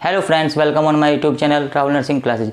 Hello friends, welcome on my YouTube channel Rahul nursing classes.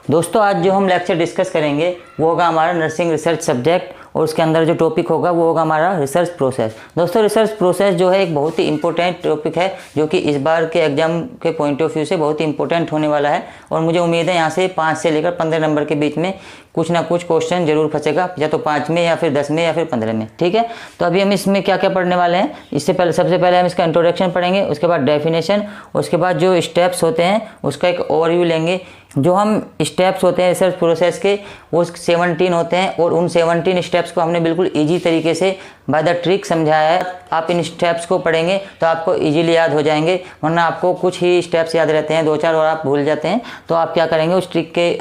दोस्तों, आज जो हम लेक्चर डिस्कस करेंगे वो होगा हमारा नर्सिंग रिसर्च सब्जेक्ट, और उसके अंदर जो टॉपिक होगा वो होगा हमारा रिसर्च प्रोसेस। दोस्तों, रिसर्च प्रोसेस जो है एक बहुत ही इंपॉर्टेंट टॉपिक है, जो कि इस बार के एग्जाम के पॉइंट ऑफ व्यू से बहुत ही इंपॉर्टेंट होने वाला है। और मुझे उम्मीद है यहाँ से 5 से लेकर 15 नंबर के बीच में कुछ ना कुछ क्वेश्चन जरूर फंसेगा, या तो 5 में या फिर 10 में या फिर 15 में। ठीक है, तो अभी हम इसमें क्या क्या पढ़ने वाले हैं, इससे पहले सबसे पहले हम इसका इंट्रोडक्शन पढ़ेंगे, उसके बाद डेफिनेशन, उसके बाद जो स्टेप्स होते हैं उसका एक ओवरव्यू लेंगे। जो हम स्टेप्स होते हैं रिसर्च प्रोसेस के वो 17 होते हैं, और उन 17 स्टेप्स को हमने बिल्कुल इजी तरीके से बाय द ट्रिक समझाया है। आप इन स्टेप्स को पढ़ेंगे तो आपको इजीली याद हो जाएंगे, वरना आपको कुछ ही स्टेप्स याद रहते हैं, 2-4 और आप भूल जाते हैं। तो आप क्या करेंगे, उस ट्रिक के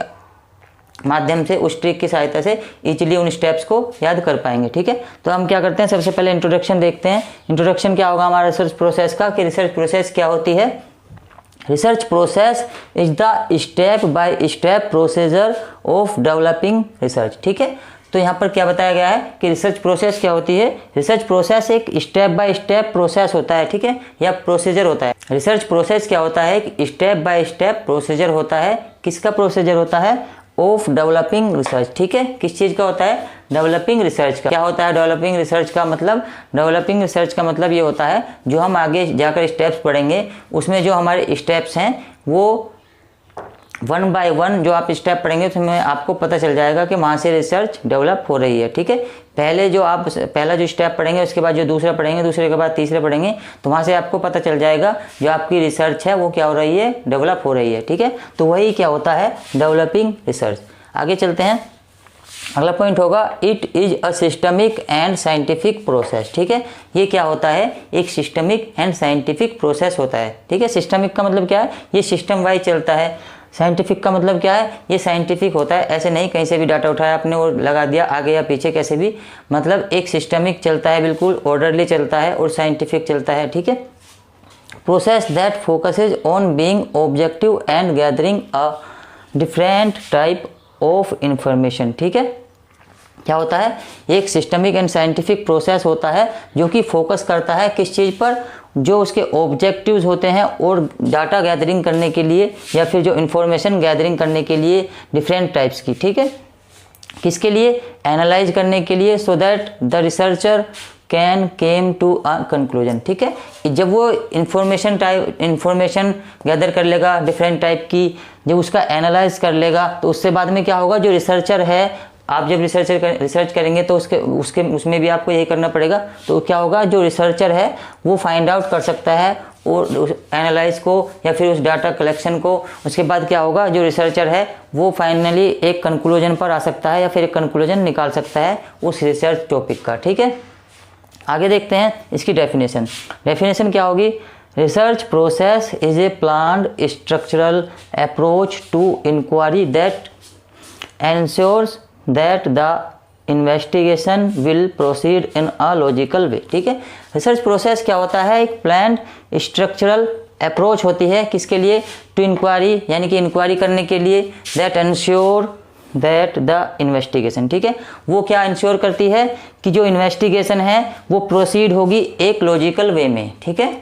माध्यम से, उस ट्रिक की सहायता से इजीली उन स्टेप्स को याद कर पाएंगे। ठीक है, तो हम क्या करते हैं, सबसे पहले इंट्रोडक्शन देखते हैं। इंट्रोडक्शन क्या होगा हमारा रिसर्च प्रोसेस का, कि रिसर्च प्रोसेस क्या होती है। Research process is the step by step procedure of developing research. ठीक है, तो यहाँ पर क्या बताया गया है कि रिसर्च प्रोसेस क्या होती है। रिसर्च प्रोसेस एक स्टेप बाय स्टेप प्रोसेस होता है, ठीक है, या प्रोसीजर होता है। रिसर्च प्रोसेस क्या होता है, एक स्टेप बाय स्टेप प्रोसीजर होता है। किसका प्रोसीजर होता है, ऑफ डेवलपिंग रिसर्च। ठीक है, किस चीज़ का होता है, डेवलपिंग रिसर्च का। क्या होता है डेवलपिंग रिसर्च का मतलब, डेवलपिंग रिसर्च का मतलब ये होता है, जो हम आगे जाकर स्टेप्स पढ़ेंगे उसमें जो हमारे स्टेप्स हैं वो 1 बाय 1 जो आप स्टेप पढ़ेंगे उसमें आपको पता चल जाएगा कि वहाँ से रिसर्च डेवलप हो रही है। ठीक है, पहला जो स्टेप पढ़ेंगे, उसके बाद जो दूसरा पढ़ेंगे, दूसरे के बाद तीसरे पढ़ेंगे, तो वहाँ से आपको पता चल जाएगा जो आपकी रिसर्च है वो क्या हो रही है, डेवलप हो रही है। ठीक है, तो वही क्या होता है, डेवलपिंग रिसर्च। आगे चलते हैं, अगला पॉइंट होगा it is a systemic and scientific process. ठीक है, ये क्या होता है, एक सिस्टमिक एंड साइंटिफिक प्रोसेस होता है। ठीक है, सिस्टमिक का मतलब क्या है, ये सिस्टम वाइज चलता है। साइंटिफिक का मतलब क्या है, ये साइंटिफिक होता है। ऐसे नहीं कहीं से भी डाटा उठाया आपने और लगा दिया आगे या पीछे, कैसे भी, मतलब एक सिस्टमिक चलता है, बिल्कुल ऑर्डरली चलता है, और साइंटिफिक चलता है। ठीक है, process that focuses on being objective and gathering a different type of information. ठीक है, क्या होता है, एक सिस्टमिक एंड साइंटिफिक प्रोसेस होता है जो कि फोकस करता है किस चीज़ पर, जो उसके ऑब्जेक्टिव्स होते हैं, और डाटा गैदरिंग करने के लिए या फिर जो इन्फॉर्मेशन गैदरिंग करने के लिए डिफरेंट टाइप्स की। ठीक है, किसके लिए, एनालाइज करने के लिए, so that the researcher can came to a conclusion. ठीक है, जब वो इन्फॉर्मेशन गैदर कर लेगा डिफरेंट टाइप की, जब उसका एनालाइज कर लेगा, तो उससे बाद में क्या होगा, जो रिसर्चर है, आप जब रिसर्च करेंगे तो उसमें भी आपको यही करना पड़ेगा। तो क्या होगा, जो रिसर्चर है वो फाइंड आउट कर सकता है और एनालाइज को या फिर उस डाटा कलेक्शन को, उसके बाद क्या होगा, जो रिसर्चर है वो फाइनली एक कंक्लूजन पर आ सकता है या फिर एक कंक्लूजन निकाल सकता है उस रिसर्च टॉपिक का। ठीक है, आगे देखते हैं इसकी डेफिनेशन। डेफिनेशन क्या होगी, research process is a planned structural approach to inquiry that ensures that the investigation will proceed in a logical way. ठीक है, रिसर्च प्रोसेस क्या होता है, एक प्लान्ड स्ट्रक्चरल अप्रोच होती है, किसके लिए, टू इंक्वायरी, यानी कि इंक्वायरी करने के लिए, that ensure that the investigation. ठीक है, वो क्या इंश्योर करती है कि जो इन्वेस्टिगेशन है वो प्रोसीड होगी एक लॉजिकल वे में। ठीक है,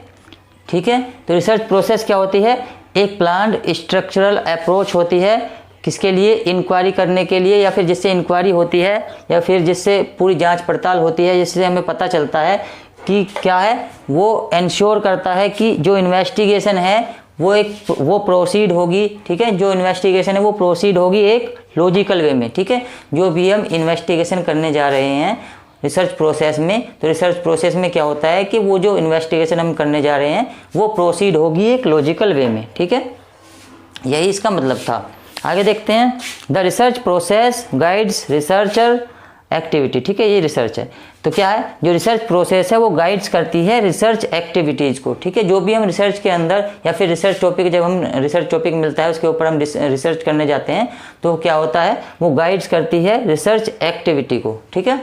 ठीक है, तो रिसर्च प्रोसेस क्या होती है, एक प्लान्ड स्ट्रक्चरल अप्रोच होती है, किसके लिए, इंक्वायरी करने के लिए, या फिर जिससे इंक्वायरी होती है, या फिर जिससे पूरी जांच पड़ताल होती है, जिससे हमें पता चलता है कि क्या है, वो इंश्योर करता है कि जो इन्वेस्टिगेशन है वो प्रोसीड होगी। ठीक है, जो इन्वेस्टिगेशन है वो प्रोसीड होगी एक लॉजिकल वे में। ठीक है, जो भी हम इन्वेस्टिगेशन करने जा रहे हैं रिसर्च प्रोसेस में, तो रिसर्च प्रोसेस में क्या होता है कि वो जो इन्वेस्टिगेशन हम करने जा रहे हैं वो प्रोसीड होगी एक लॉजिकल वे में। ठीक है, यही इसका मतलब था। आगे देखते हैं, the research process guides researcher activity. ठीक है, ये रिसर्च है, तो क्या है, जो रिसर्च प्रोसेस है वो गाइड्स करती है रिसर्च एक्टिविटीज़ को। ठीक है, जो भी हम रिसर्च के अंदर या फिर रिसर्च टॉपिक, जब हम रिसर्च टॉपिक मिलता है उसके ऊपर हम रिसर्च करने जाते हैं, तो क्या होता है, वो गाइड्स करती है रिसर्च एक्टिविटी को। ठीक है,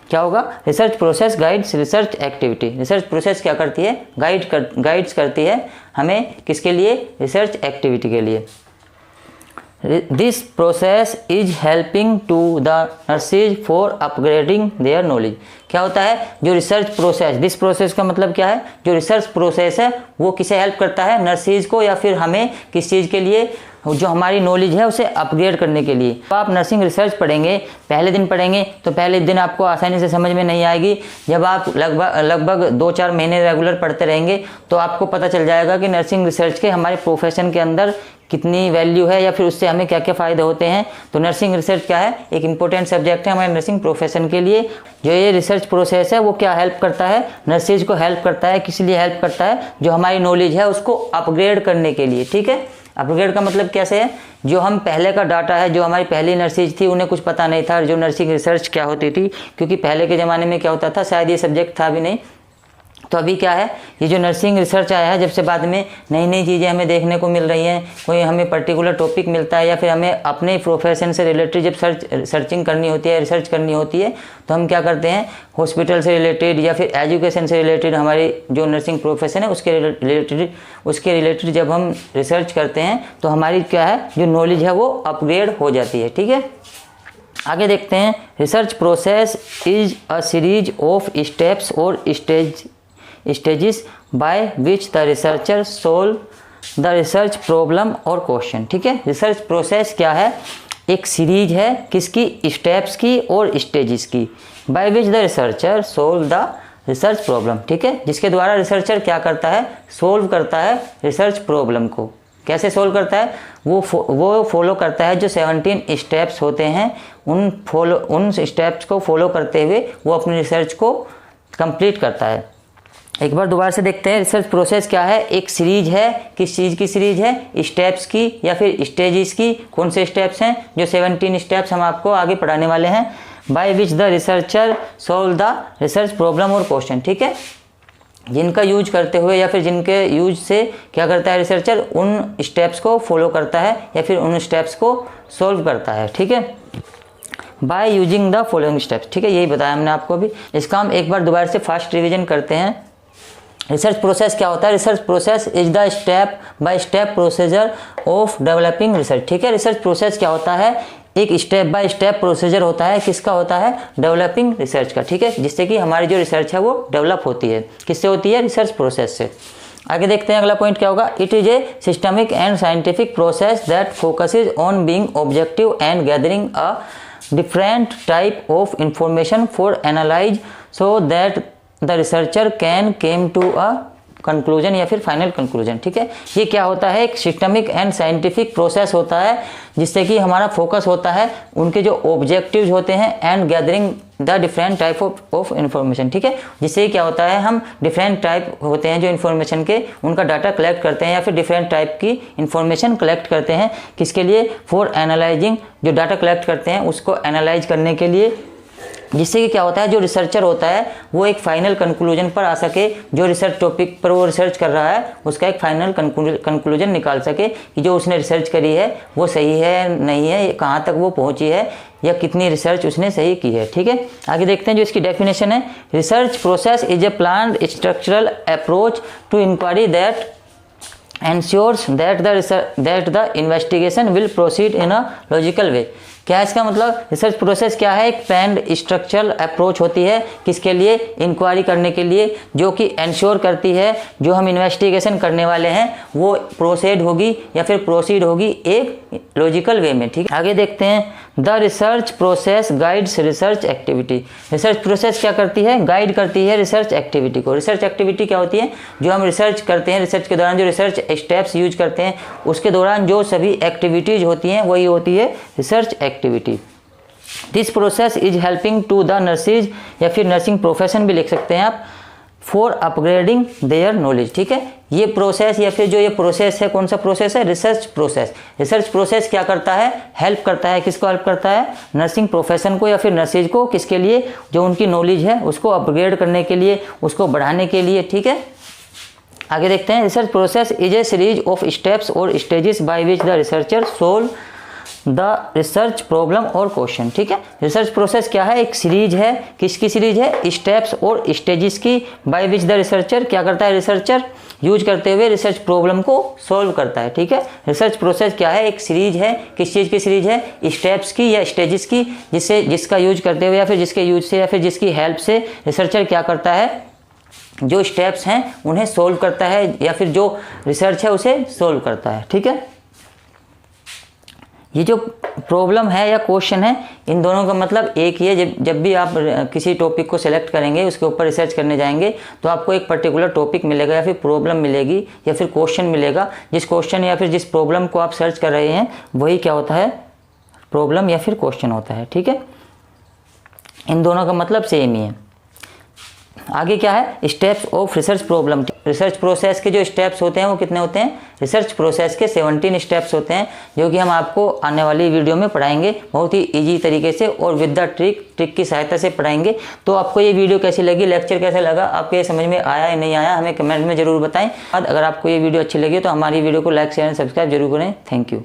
क्या होगा, research process guides research activity. Research process क्या करती है, गाइड्स करती है हमें, किसके लिए, रिसर्च एक्टिविटी के लिए। This process is helping to the nurses for upgrading their knowledge। क्या होता है, जो रिसर्च प्रोसेस, दिस प्रोसेस का मतलब क्या है, जो रिसर्च प्रोसेस है वो किसे हेल्प करता है, नर्सिस को, या फिर हमें किस चीज़ के लिए, जो हमारी नॉलेज है उसे अपग्रेड करने के लिए। तो आप नर्सिंग रिसर्च पढ़ेंगे, पहले दिन पढ़ेंगे तो पहले दिन आपको आसानी से समझ में नहीं आएगी। जब आप लगभग 2-4 महीने रेगुलर पढ़ते रहेंगे तो आपको पता चल जाएगा कि नर्सिंग रिसर्च के हमारे प्रोफेशन के अंदर कितनी वैल्यू है, या फिर उससे हमें क्या क्या फ़ायदे होते हैं। तो नर्सिंग रिसर्च क्या है, एक इम्पोर्टेंट सब्जेक्ट है हमारे नर्सिंग प्रोफेशन के लिए। जो ये रिसर्च प्रोसेस है वो क्या हेल्प करता है, नर्सिस को हेल्प करता है। किस लिए हेल्प करता है, जो हमारी नॉलेज है उसको अपग्रेड करने के लिए, ठीक है। अपग्रेड का मतलब कैसे है, जो हम पहले का डाटा है, जो हमारी पहली नर्सिस थी उन्हें कुछ पता नहीं था जो नर्सिंग रिसर्च क्या होती थी, क्योंकि पहले के ज़माने में क्या होता था, शायद ये सब्जेक्ट था भी नहीं। तो अभी क्या है, ये जो नर्सिंग रिसर्च आया है, जब से बाद में नई नई चीज़ें हमें देखने को मिल रही हैं, कोई हमें पर्टिकुलर टॉपिक मिलता है, या फिर हमें अपने प्रोफेशन से रिलेटेड जब सर्चिंग करनी होती है, रिसर्च करनी होती है, तो हम क्या करते हैं, हॉस्पिटल से रिलेटेड या फिर एजुकेशन से रिलेटेड, हमारी जो नर्सिंग प्रोफेशन है उसके रिलेटेड जब हम रिसर्च करते हैं तो हमारी क्या है, जो नॉलेज है वो अपग्रेड हो जाती है, ठीक है। आगे देखते हैं, research process is a series of steps और stages by which the researcher solve the research problem और क्वेश्चन, ठीक है। रिसर्च प्रोसेस क्या है, एक सीरीज है किसकी, स्टेप्स की और स्टेजेस की, bye which the researcher solve the research problem, ठीक है, जिसके द्वारा रिसर्चर क्या करता है, सोल्व करता है रिसर्च प्रॉब्लम को। कैसे सोल्व करता है, वो फॉलो करता है जो 17 स्टेप्स होते हैं, उन स्टेप्स को फॉलो करते हुए वो अपनी रिसर्च को कंप्लीट करता है। एक बार दोबारा से देखते हैं, रिसर्च प्रोसेस क्या है, एक सीरीज है, किस चीज़ की सीरीज है, स्टेप्स की या फिर स्टेजेस की। कौन से स्टेप्स हैं, जो 17 स्टेप्स हम आपको आगे पढ़ाने वाले हैं। Bye which the researcher solve the research problem और क्वेश्चन, ठीक है, जिनका यूज करते हुए या फिर जिनके यूज से क्या करता है रिसर्चर, उन स्टेप्स को फॉलो करता है या फिर उन स्टेप्स को सोल्व करता है, ठीक है, by using the following steps, ठीक है, यही बताया हमने आपको अभी। इसका हम एक बार दोबारा से फास्ट रिवीजन करते हैं। रिसर्च प्रोसेस क्या होता है, research process is the step by step procedure of developing research, ठीक है। रिसर्च प्रोसेस क्या होता है, एक स्टेप बाय स्टेप प्रोसीजर होता है, किसका होता है, डेवलपिंग रिसर्च का, ठीक है, जिससे कि हमारी जो रिसर्च है वो डेवलप होती है, किससे होती है, रिसर्च प्रोसेस से। आगे देखते हैं अगला पॉइंट क्या होगा, it is a systemic and scientific process that focuses on being objective and gathering a different type of information for analyze so that the researcher can came to a conclusion या फिर final conclusion, ठीक है। ये क्या होता है, एक systemic and scientific process होता है जिससे कि हमारा फोकस होता है उनके जो ऑब्जेक्टिव्स होते हैं and gathering the different type of information, ठीक है, जिससे क्या होता है, हम डिफरेंट टाइप होते हैं जो इन्फॉर्मेशन के, उनका डाटा कलेक्ट करते हैं या फिर डिफरेंट टाइप की इंफॉर्मेशन कलेक्ट करते हैं, किसके लिए, फॉर एनालाइजिंग, जो डाटा कलेक्ट करते हैं उसको एनालाइज करने के लिए, जिससे कि क्या होता है, जो रिसर्चर होता है वो एक फाइनल कंक्लूजन पर आ सके, जो रिसर्च टॉपिक पर वो रिसर्च कर रहा है उसका एक फाइनल कंक्लूजन निकाल सके कि जो उसने रिसर्च करी है वो सही है नहीं है, कहाँ तक वो पहुँची है, या कितनी रिसर्च उसने सही की है, ठीक है। आगे देखते हैं जो इसकी डेफिनेशन है, research process is a planned structural approach to inquiry that ensures that the investigation will proceed in a logical way। क्या है इसका मतलब, रिसर्च प्रोसेस क्या है, एक प्लान्ड स्ट्रक्चरल अप्रोच होती है, किसके लिए, इंक्वायरी करने के लिए, जो कि इंश्योर करती है जो हम इन्वेस्टिगेशन करने वाले हैं वो प्रोसीड होगी या फिर प्रोसीड होगी एक लॉजिकल वे में, ठीक है। आगे देखते हैं, the research process guides research activity. Research process क्या करती है, गाइड करती है रिसर्च एक्टिविटी को। रिसर्च एक्टिविटी क्या होती है, जो हम रिसर्च करते हैं, रिसर्च के दौरान जो रिसर्च स्टेप्स यूज करते हैं उसके दौरान जो सभी एक्टिविटीज होती हैं वही होती है research activity. This process is helping to the nurses, या फिर नर्सिंग प्रोफेशन भी लिख सकते हैं आप, फॉर अपग्रेडिंग देयर नॉलेज, ठीक है। ये प्रोसेस या फिर जो ये प्रोसेस है, कौन सा प्रोसेस है, रिसर्च प्रोसेस। रिसर्च प्रोसेस क्या करता है, हेल्प करता है, किसको हेल्प करता है, नर्सिंग प्रोफेशन को या फिर नर्सिस को, किसके लिए, जो उनकी नॉलेज है उसको अपग्रेड करने के लिए, उसको बढ़ाने के लिए, ठीक है। आगे देखते हैं, research process is a series of steps और stages by which the researcher solve the research problem और क्वेश्चन। ठीक है, रिसर्च प्रोसेस क्या है, एक सीरीज है। किसकी सीरीज है, स्टेप्स और स्टेजेस की, बाय विच द रिसर्चर क्या करता है, रिसर्चर यूज करते हुए रिसर्च प्रॉब्लम को सॉल्व करता है। ठीक है, रिसर्च प्रोसेस क्या है, एक सीरीज है। किस चीज़ की सीरीज है, स्टेप्स की या स्टेजेस की, जिसका यूज करते हुए या फिर जिसके यूज से या फिर जिसकी हेल्प से रिसर्चर क्या करता है, जो स्टेप्स हैं उन्हें सोल्व करता है या फिर जो रिसर्च है उसे सोल्व करता है। ठीक है, ये जो प्रॉब्लम है या क्वेश्चन है, इन दोनों का मतलब एक ही है। जब भी आप किसी टॉपिक को सिलेक्ट करेंगे, उसके ऊपर रिसर्च करने जाएंगे, तो आपको एक पर्टिकुलर टॉपिक मिलेगा या फिर प्रॉब्लम मिलेगी या फिर क्वेश्चन मिलेगा। जिस क्वेश्चन या फिर जिस प्रॉब्लम को आप सर्च कर रहे हैं वही क्या होता है, प्रॉब्लम या फिर क्वेश्चन होता है। ठीक है, इन दोनों का मतलब सेम ही है। आगे क्या है, steps of research problem. Research process के जो स्टेप्स होते हैं वो कितने होते हैं, रिसर्च प्रोसेस के 17 स्टेप्स होते हैं, जो कि हम आपको आने वाली वीडियो में पढ़ाएंगे बहुत ही इजी तरीके से और विद द ट्रिक की सहायता से पढ़ाएंगे। तो आपको ये वीडियो कैसी लगी, लेक्चर कैसा लगा, आपको ये समझ में आया या नहीं आया, हमें कमेंट में जरूर बताएं। और अगर आपको ये वीडियो अच्छी लगी तो हमारी वीडियो को लाइक शेयर एंड सब्सक्राइब जरूर करें। Thank you.